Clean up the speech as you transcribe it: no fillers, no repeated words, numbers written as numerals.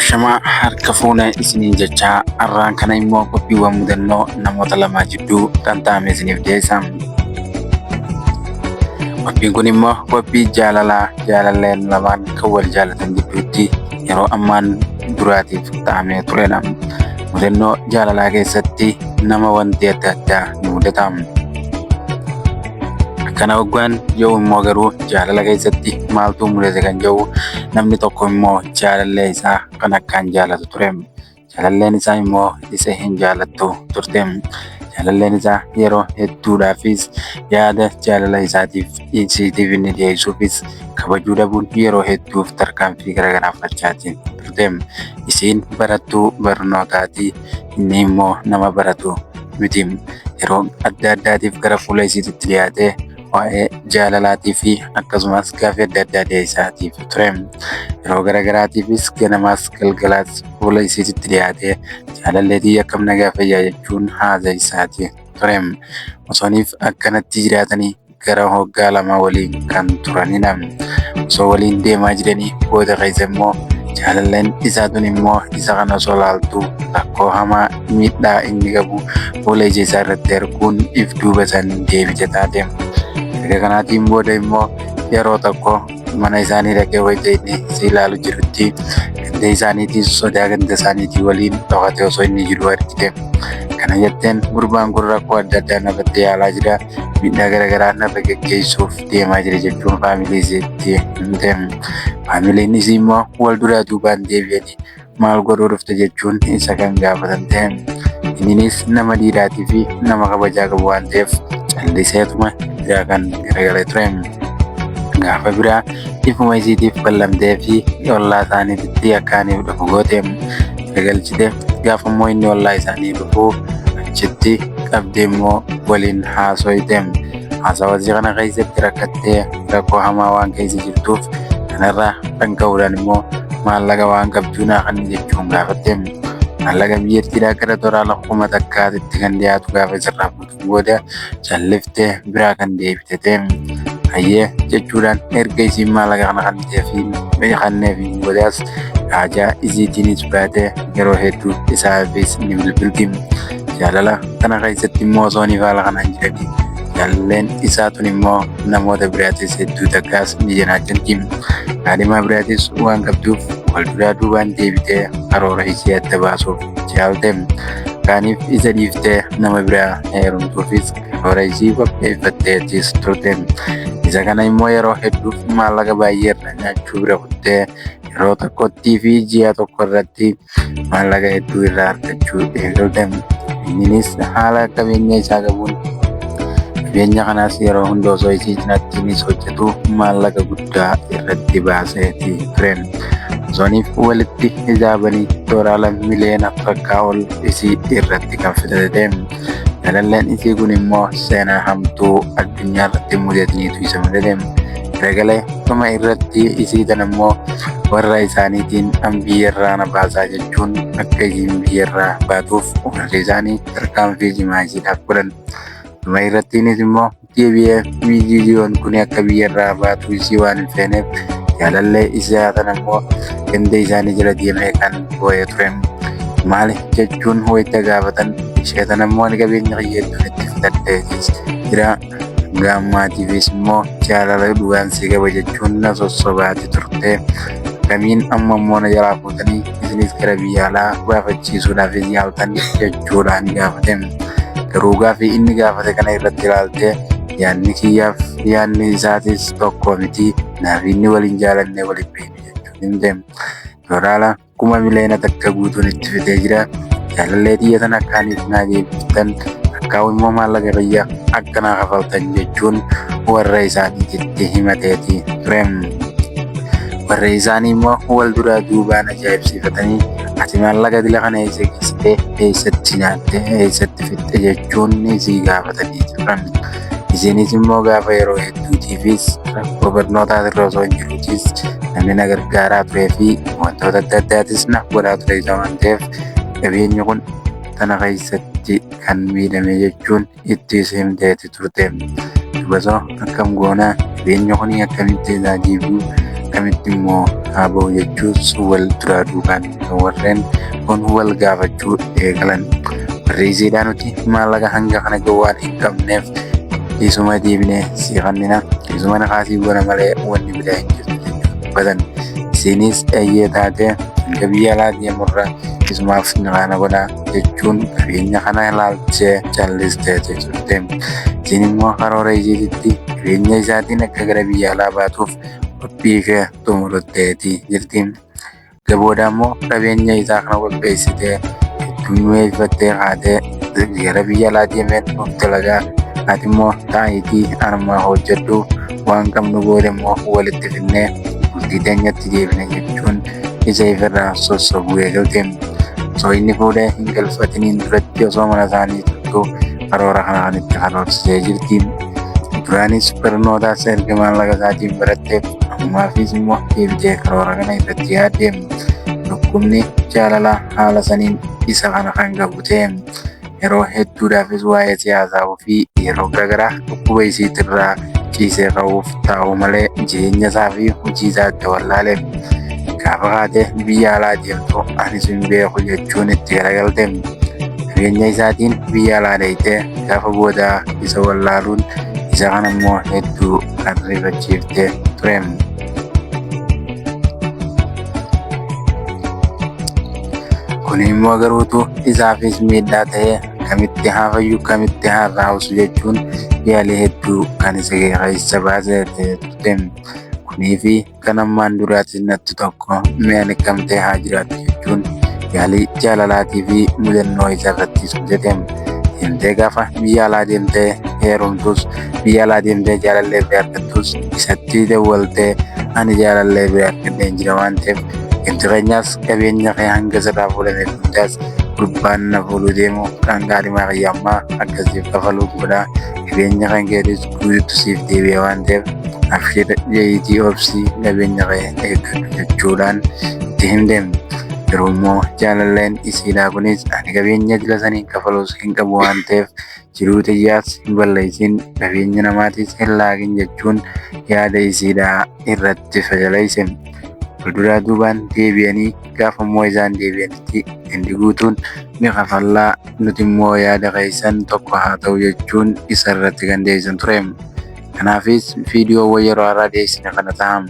Shamaa harka fuuna isiniin jechaa har'aan kana immoo qophiiwwan mudannoo namoota lamaa jidduu kan taa'ame isiniif dhiyeessa. Qophiin kun immoo qophii jaalalaa jaalalleen lamaan kan wal jaalatan gidduutti yeroo ammaan duraatiif taa'amee turedha. Mudannoo jaalalaa keessatti nama wanti adda addaa ni mudata. Kana waggaan yoo immoo garuu jaalala keessatti maaltu mudate kan jedhu namni tokko immoo jaalallee isaa kan akkaan jaalatu ture. Jaalalleen isaa immoo isa hin jaalattu turte. Jaalalleen isaa yeroo hedduudhaafis yaada jaalala isaatiif inni dhiyeessuufis kabajuu dhabuun yeroo hedduuf tarkaanfii garaagaraa fudhachaa turte. Isiin barattuu barnootaati, inni immoo nama baratu miti. Yeroo adda addaatiif gara fuula isiitti dhiyaatee waa'ee jaalalaatii fi akkasumas gaaffii adda addaa dhiyeessaatiif ture. Yeroo garaagaraatiifis ganamaas galgalaas fuula isiitti dhiyaatee jaalalleetii akkam nagaa fayyaa jechuun haasa'isaati ture. Osooniif akkanatti jiraatanii gara waggaa lama waliin kan turanidha. Osoo waliin deemaa jiranii booda keessa immoo jaalalleen isaa tun immoo isa kana osoo laaltu rakkoo hamaa miidhaa inni qabu fuula ija isaa irratti arguun if duuba san deebite taate. Erga kanaatiin booda immoo yeroo tokko mana isaanii dhaqee wayita inni si ilaalu jirutti ganda isaaniitiin sodaa ganda isaaniitii waliin dhokatee osoo inni jiru argite. Kana jetteen gurbaan kun rakkoo adda addaa nafatti yaalaa jira, miidhaa garaagaraa nafa geggeessuuf deemaa jira jechuun faamilii isiitti himte. Faamiliin isii immoo wal duraa duubaan deebi'anii maal godhuu dhufte jechuun isa kan gaafatan ta'e. Innis nama dhiiraatii fi nama kabajaa qabu waan ta'eef calliseetuma biraa kan garagalee ture. Gaafa biraa ifuma isiitiif ballamtee fi ollaa isaaniitti akkaaniif dhufu goote galchite. Gaafa immoo inni ollaa isaanii dhufu achitti qabdee immoo waliin haasoyte. Haasawasii kana keessatti rakkattee rakkoo hamaa waan keessa jirtuuf kanarraa kan ka'uudhaan immoo maallaqa waan qabduu naa kan jechuun gaafatte. Maallaqa biyyattiidhaa gara toraa lakkuma takkaatitti kan dhiyaatu gaafa isirraa fuutuuf booda calliftee biraa kan deebite ta'e. Hayyee jechuudhaan erga isiin maallaqa kana kanneefiin boodaas haajaa isiitiinis baatee yeroo hedduu isaafis ni bilbilti. Jaalala kana keessatti immoo osoo ni faala kanaan jiranii jaalalleen isaa tun immoo namoota biraatis hedduu takkaas ni jiraachanti. Kaadhimaa biraatis waan qabduuf wal duraa duubaan deebitee karoora ishee adda baasuuf jaalte. Kaaniif isa dhiiftee nama biraa heerumtuufis karoora ishee qopheeffatteetis turte. Isa kana immoo yeroo hedduuf maallaqa baay'ee irraa nyaachuu bira kuttee yeroo tokkottii fi ji'a tokko irratti maallaqa hedduu irraa argachuu eegalte. Innis haala qabeenya isaa qabuun qabeenya kanaas yeroo hunda osoo isii cinaattiinis hojjetu maallaqa guddaa irratti baaseeti ture. Osooniif walitti hisaabanii doolaara miliyoona fakkaa ol isii irratti kan fidate. Jaalalleen isii kun immoo seenaa hamtuu addunyaa irratti mudataniitu isa mudate. Garagalee dhuma irratti isii tan immoo warra isaaniitiin an biyyarraa na baasaa jechuun akka isiin biyyarraa baatuuf warri isaanii tarkaanfii cimaa ishiidhaaf godhan. Dhuma irrattiinis immoo deebi'ee miidiyoon kun akka biyyarraa baatu isii waan hin feeneef jaalallee isaa tan immoo ganda isaanii jala deemee kan boo'ee ture. Maali jechuun wayita gaafatan ishee tan immoo qabeenya qiyyeedduun itti fidadheetis jira. Gaammaatiifis immoo jaalala dhugaan si qaba jechuun na sossobaati turte. Kamiin amma immoo na jalaa fuutanii isinis gara biyya alaa baafachiisuudhaafis yaaltan jechuudhaan gaafate. Garuu gaaffii inni gaafate kana irratti ilaaltee yaadni kiyyaaf yaadni isaatis tokko miti. Naaf inni waliin jaalannee waliin beekne jechuun himte. Doolaara kuma miliyoona takka guutuun itti fidee jira. Jaalallee xiyya tan akkaaniif naa deebiftan akkaa'u immoo maallaqa biyya akka naa kafaltan jechuun warra isaaniitti himateeti ture. Warri isaanii immoo wal duraa duubaan ajaa'ibsiifatanii ati maallaqa dila kana eessa geessitee eessatti nyaattee eessatti fixxe jechuun isii gaafatanii turan. Isinis immoo gaafa yeroo hedduutiifis rakkoo barnootaa irra osoo hin jiruutis namni na gargaaraa turee fi wantoota adda addaatis na godhaa ture isa waan ta'eef qabeenyi kun tana keessatti kan miidhame jechuun itti himteeti turte. Dubasoo akkam goonaa qabeenya kun akkamitti isaa deebi'u akkamitti immoo haa ba'u jechuus wal duraa duubaan warreen kun wal gaafachuu eegalan. Barreessiidhaan nuti maallaqa hanga kana gowwaan hin qabneef isuma deebinee si kannina isuma naqaasii goona malee wanni biraa hin jirtu jechuun dubbatan. Isinis eeyyee taate hanga biyya alaa deemurra isumaaf naqaana godhaa jechuun qabeenya kana ilaalchee callistee turte. Isin immoo karoora isheetitti qabeenya isaatiin akka gara biyya alaa baatuuf qophii kee xumurteeti jirti. Gabooda immoo qabeenya isaa kana qopheessitee hedduummeeffattee haatee gara biyya alaa deemeen of dalagaa ati immoo taayitii armaa hojjedhu waan qabnu booda immoo walitti fidnee bultii teenyatti deebine jechuun isa ifirraa sossobuu eegalte. Osoo inni fuudhee hin galfatiniin duratti osoo mana isaanii turtuu karoora kana kan itti karoorsitee jirti. Duraanis barnootaas erga maallaqa isaatiin baratteef ammaafis immoo deebitee karoora kana irratti yaadde. Dhukkubni jaalalaa haala saniin isa kana kan qabu ta'e yeroo hedduudhaafis waa'ee siyaasaa fi yeroo garaagaraa dhukkuba isiitirraa ciisee ka'uuf taa'u malee jireenya isaa fi hojii isaatti wallaale. Gaafa kaatee biyya alaa deemtu anis hin beeku jechuun itti garagalte. Qabeenya isaatiin biyya alaa dheeyitee gaafa boodaa isa wallaaluun isa kana immoo hedduu kan rifachiiftee ture. Kun immoo garuutu isaafis miidhaa ta'ee kamitti haa fayyu kamitti haa raawwasu jechuun yaalii hedduu kan isa keessa baasee turte. Kunii fi kan ammaan duraatis natti tokko mi'aan kamtee haa jiraatu jechuun yaalii jaalalaatii fi mudannoo isa irrattis hojjete. Deemtee gaafa biyya alaa deemtee heerumtus biyya alaa deemtee jaalallee bira argattus isatti dawwaltee ani jaalallee bira argadheen jira waan ta'eef jireenyaas qabeenya kee hanga sirraa fuudhame hundaas gurbaan na fuudhuu deemu kan gaarii maaqayyammaa akkasiif kafaluu godhaa qabeenya kan keetis guutuutu siif deebi'e waan ta'eef afshir jeeyitii obsii qabeenya kee eeggatu jechuudhaan itti himte. Yeroo immoo jaalalleen isiidhaa kunis ani qabeenya jila sanii kafaluus hin qabu waan ta'eef jiruu xiyyaas hin balleessin qabeenya namaatis hin laaqin jechuun yaada isiidhaa irratti fashaleesse. Walduraa duubaan deebi'anii gaafa immoo isaan deebi'anitti inni guutuun ni kafallaa nuti immoo yaada keessan tokko haa ta'u jechuun isa irratti kan deebisan ture. Kanaafis viidiyoo yeroo har'aa dhiyeessine kana ta'a.